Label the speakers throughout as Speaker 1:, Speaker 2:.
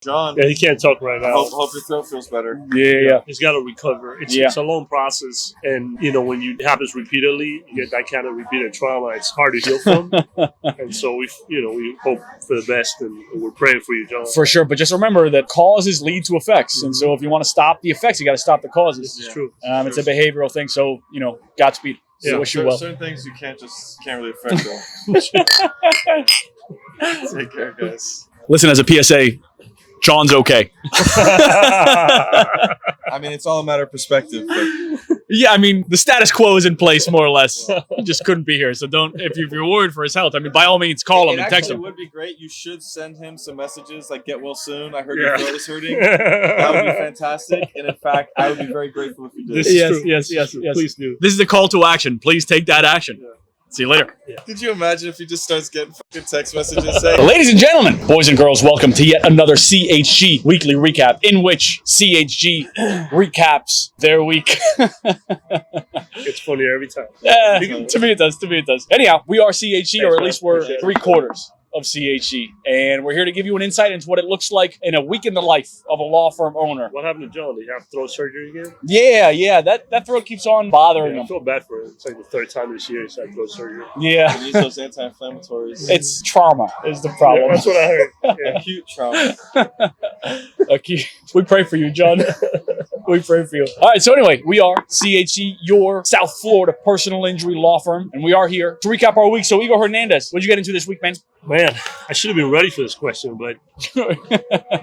Speaker 1: John.
Speaker 2: Yeah, he can't talk right now.
Speaker 1: Hope your throat feels better.
Speaker 3: Yeah.
Speaker 2: He's got to recover. It's a long process, and when it happens repeatedly, you get that kind of repeated trauma. It's hard to heal from, and so we hope for the best, and we're praying for you, John.
Speaker 3: For sure, but just remember that causes lead to effects, and so if you want to stop the effects, you got to stop the causes.
Speaker 2: This is true.
Speaker 3: It's a behavioral thing, so Godspeed.
Speaker 1: Yeah,
Speaker 3: wish you well.
Speaker 1: Certain things you can't really affect them. Take care, guys.
Speaker 3: Listen, as a PSA, John's okay.
Speaker 1: I mean, it's all a matter of perspective. But...
Speaker 3: Yeah, I mean, the status quo is in place, more or less. He just couldn't be here, so if you're worried for his health, I mean, by all means, call him and text him.
Speaker 1: It would be great. You should send him some messages like "Get well soon." I heard your throat is hurting. That would be fantastic. And in fact, I would be very grateful if you did.
Speaker 3: Yes.
Speaker 2: Please do.
Speaker 3: This is the call to action. Please take that action. Yeah. See you later.
Speaker 1: Yeah. Could you imagine if he just starts getting fucking text messages saying,
Speaker 3: Ladies and gentlemen, boys and girls, welcome to yet another CHG weekly recap, in which CHG recaps their week.
Speaker 2: It's funny every time.
Speaker 3: Yeah, to me it does. Anyhow, we are CHG, or at least we're 3/4 of CHG, and we're here to give you an insight into what it looks like in a week in the life of a law firm owner.
Speaker 2: What happened to John? Did he have throat surgery again?
Speaker 3: Yeah, that throat keeps on bothering him.
Speaker 2: I feel bad for him. It's like the third time this year he's had throat surgery.
Speaker 3: Yeah.
Speaker 1: He needs those anti-inflammatories.
Speaker 3: It's trauma is the problem.
Speaker 2: Yeah, that's what I heard.
Speaker 1: Yeah. Acute trauma.
Speaker 3: Okay. We pray for you, John. We pray for you. All right, so anyway, we are CHG, your South Florida personal injury law firm, and we are here to recap our week. So, Igor Hernandez, what'd you get into this week, man?
Speaker 2: Man, I should have been ready for this question, but...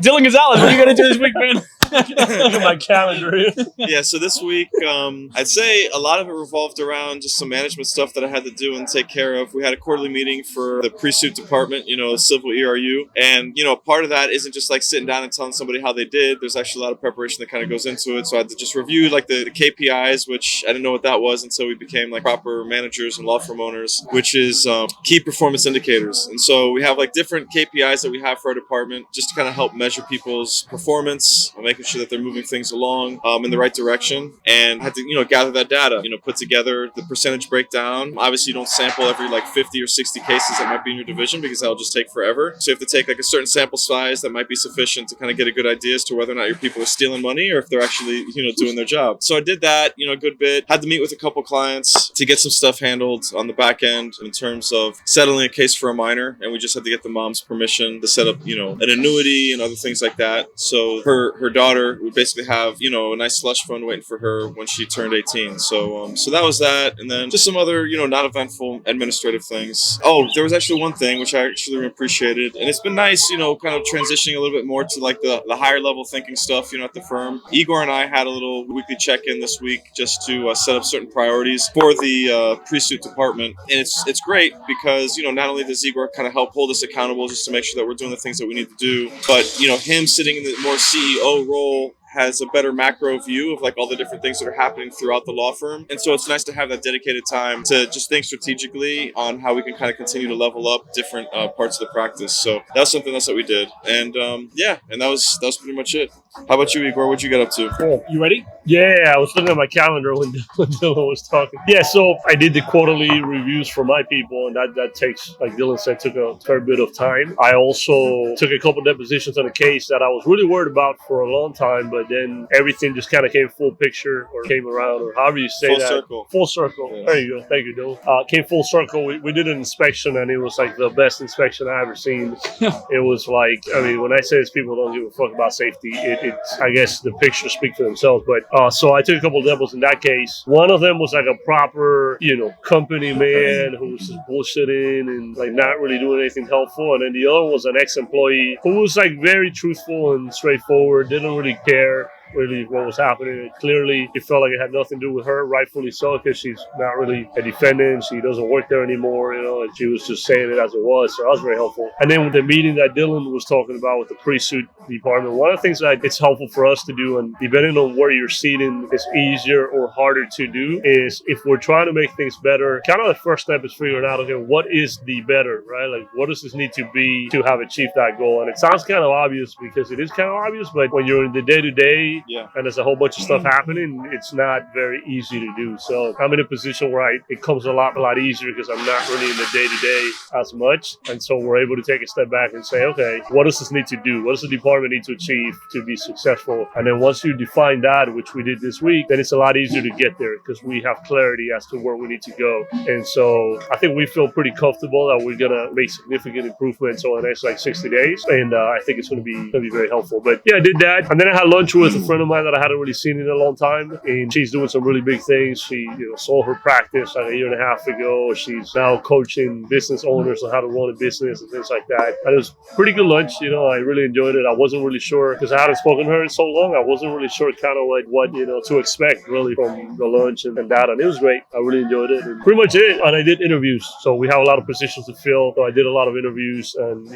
Speaker 3: Dylan Gonzalez, what'd you get into this week, man?
Speaker 2: Look at my calendar here.
Speaker 1: Yeah, so this week, I'd say a lot of it revolved around just some management stuff that I had to do and take care of. We had a quarterly meeting for the pre-suit department, civil ERU. And, part of that isn't just like sitting down and telling somebody how they did. There's actually a lot of preparation that kind of goes into it. So I had to just review like the KPIs, which I didn't know what that was until we became like proper managers and law firm owners, which is key performance indicators. And so we have like different KPIs that we have for our department just to kind of help measure people's performance, making sure that they're moving things along in the right direction, and had to gather that data, put together the percentage breakdown. Obviously, you don't sample every like 50 or 60 cases that might be in your division because that'll just take forever. So you have to take like a certain sample size that might be sufficient to kind of get a good idea as to whether or not your people are stealing money or if they're actually doing their job. So I did that a good bit. Had to meet with a couple clients to get some stuff handled on the back end in terms of settling a case for a minor, and we just had to get the mom's permission to set up an annuity and other things like that. So her daughter would basically have a nice slush fund waiting for her when she turned 18. So that was that, and then just some other not eventful administrative things. Oh, there was actually one thing which I actually appreciated, and it's been nice kind of transitioning a little bit more to like the higher level thinking stuff at the firm. Igor and I had a little weekly check-in this week just to set up certain priorities for the pre-suit department, and it's great because not only does Igor kind of help hold us accountable just to make sure that we're doing the things that we need to do, but him sitting in the more CEO role has a better macro view of like all the different things that are happening throughout the law firm. And so it's nice to have that dedicated time to just think strategically on how we can kind of continue to level up different parts of the practice. So that was something else that we did. And and that was pretty much it. How about you, Igor? What'd you get up to?
Speaker 2: Cool.
Speaker 3: You ready?
Speaker 2: Yeah, I was looking at my calendar when Dylan was talking. Yeah, so I did the quarterly reviews for my people, and that takes, like Dylan said, took a fair bit of time. I also took a couple depositions on a case that I was really worried about for a long time, but then everything just kind of came full picture, or came around, or however you say that. Full circle. Yeah. There you go. Thank you, Dylan. Came full circle. We did an inspection, and it was like the best inspection I ever seen. It was like, when I say this, people don't give a fuck about safety. It's, I guess the pictures speak for themselves, but so I took a couple of demos in that case. One of them was like a proper, company man who was just bullshitting and like not really doing anything helpful. And then the other was an ex-employee who was like very truthful and straightforward, didn't really care really what was happening. Clearly, it felt like it had nothing to do with her, rightfully so, because she's not really a defendant. She doesn't work there anymore, and she was just saying it as it was. So that was very helpful. And then with the meeting that Dylan was talking about with the pre-suit department, one of the things that it's helpful for us to do, and depending on where you're seated, is easier or harder to do, is if we're trying to make things better, kind of the first step is figuring out, okay, what is the better, right? Like, what does this need to be to have achieved that goal? And it sounds kind of obvious because it is kind of obvious, but when you're in the day-to-day, and there's a whole bunch of stuff happening, it's not very easy to do. So I'm in a position where it comes a lot easier because I'm not really in the day-to-day as much. And so we're able to take a step back and say, okay, what does this need to do? What does the department department need to achieve to be successful. And then once you define that, which we did this week, then it's a lot easier to get there because we have clarity as to where we need to go. And so I think we feel pretty comfortable that we're gonna make significant improvements over the next like 60 days. And I think it's gonna be very helpful. But yeah, I did that. And then I had lunch with a friend of mine that I hadn't really seen in a long time. And she's doing some really big things. She sold her practice like a year and a half ago. She's now coaching business owners on how to run a business and things like that. And it was pretty good lunch. I really enjoyed it. I wasn't really sure because I hadn't spoken to her in so long. I wasn't really sure kind of like what, to expect really from the lunch and that. And it was great. I really enjoyed it. And pretty much it. And I did interviews. So we have a lot of positions to fill. So I did a lot of interviews and,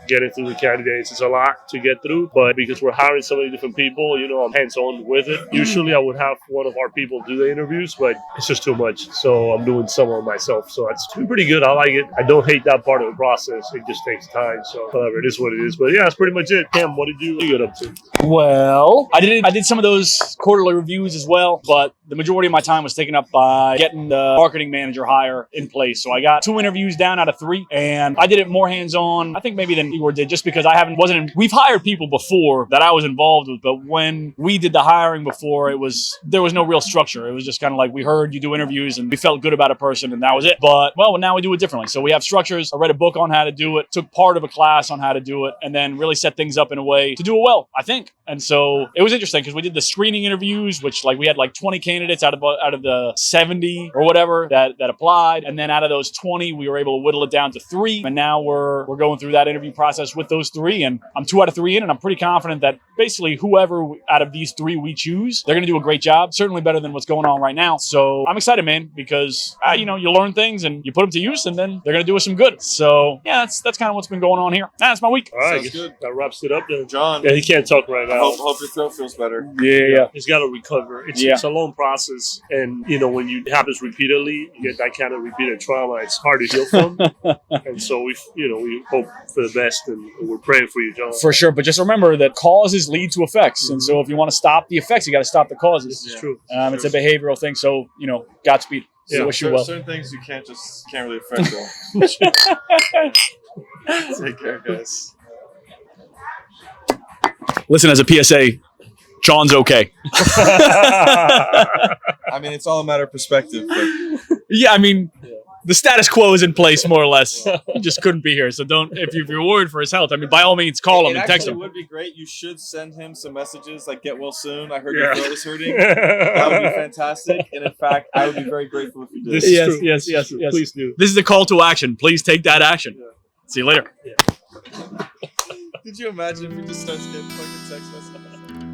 Speaker 2: getting through the candidates. It's a lot to get through, but because we're hiring so many different people, I'm hands-on with it. Usually I would have one of our people do the interviews, but it's just too much. So I'm doing some of myself. So it's been pretty good. I like it. I don't hate that part of the process. It just takes time. So whatever, it is what it is. But yeah, that's pretty much it. Cam, what did you get up to?
Speaker 3: Well, I did some of those quarterly reviews as well, but the majority of my time was taken up by getting the marketing manager hire in place. So I got 2 interviews down out of 3, and I did it more hands-on, I think maybe than Igor did, just because we've hired people before that I was involved with, but when we did the hiring before, there was no real structure. It was just kind of like we heard you do interviews and we felt good about a person and that was it. But well, now we do it differently. So we have structures. I read a book on how to do it, took part of a class on how to do it, and then really set things up in a way to do it well, I think. And so it was interesting because we did the screening interviews, which we had 20 candidates out of the 70 or whatever that applied. And then out of those 20, we were able to whittle it down to 3. And now we're going through that interview process with those 3. And I'm 2 out of 3 in, and I'm pretty confident that basically whoever out of these 3 we choose, they're going to do a great job. Certainly better than what's going on right now. So I'm excited, man, because you learn things and you put them to use, and then they're going to do us some good. So yeah, that's kind of what's been going on here. That's my week.
Speaker 2: All right,
Speaker 1: Sounds good.
Speaker 2: That wraps it up then.
Speaker 1: John,
Speaker 2: Yeah, he can't talk right now.
Speaker 1: hope your throat feels better.
Speaker 3: Yeah.
Speaker 2: He's got to recover. It's a long process, and when it happens repeatedly, you get that kind of repeated trauma. It's hard to heal from, and so we hope for the best, and we're praying for you, John.
Speaker 3: For sure, but just remember that causes lead to effects, and so if you want to stop the effects, you got to stop the causes.
Speaker 2: This is true.
Speaker 3: It's a behavioral thing, so Godspeed.
Speaker 2: Yeah.
Speaker 3: Wish you well.
Speaker 1: Certain things you can't really affect though. Take care, guys.
Speaker 3: Listen, as a PSA, John's okay.
Speaker 1: I mean, it's all a matter of perspective. But
Speaker 3: Yeah, I mean, the status quo is in place more or less. He just couldn't be here, so if you're worried for his health, I mean, by all means, call him and text him.
Speaker 1: It would be great. You should send him some messages like "Get well soon." I heard
Speaker 2: Yeah.
Speaker 1: your throat is hurting. That would be fantastic. And in fact, I would be very grateful if you did.
Speaker 2: This is
Speaker 3: Yes,
Speaker 2: true.
Speaker 3: yes,
Speaker 2: This
Speaker 3: yes,
Speaker 2: is true.
Speaker 3: yes.
Speaker 2: Please do.
Speaker 3: This is a call to action. Please take that action.
Speaker 2: Yeah.
Speaker 3: See you later.
Speaker 1: Did you imagine if he just starts getting fucking text messages?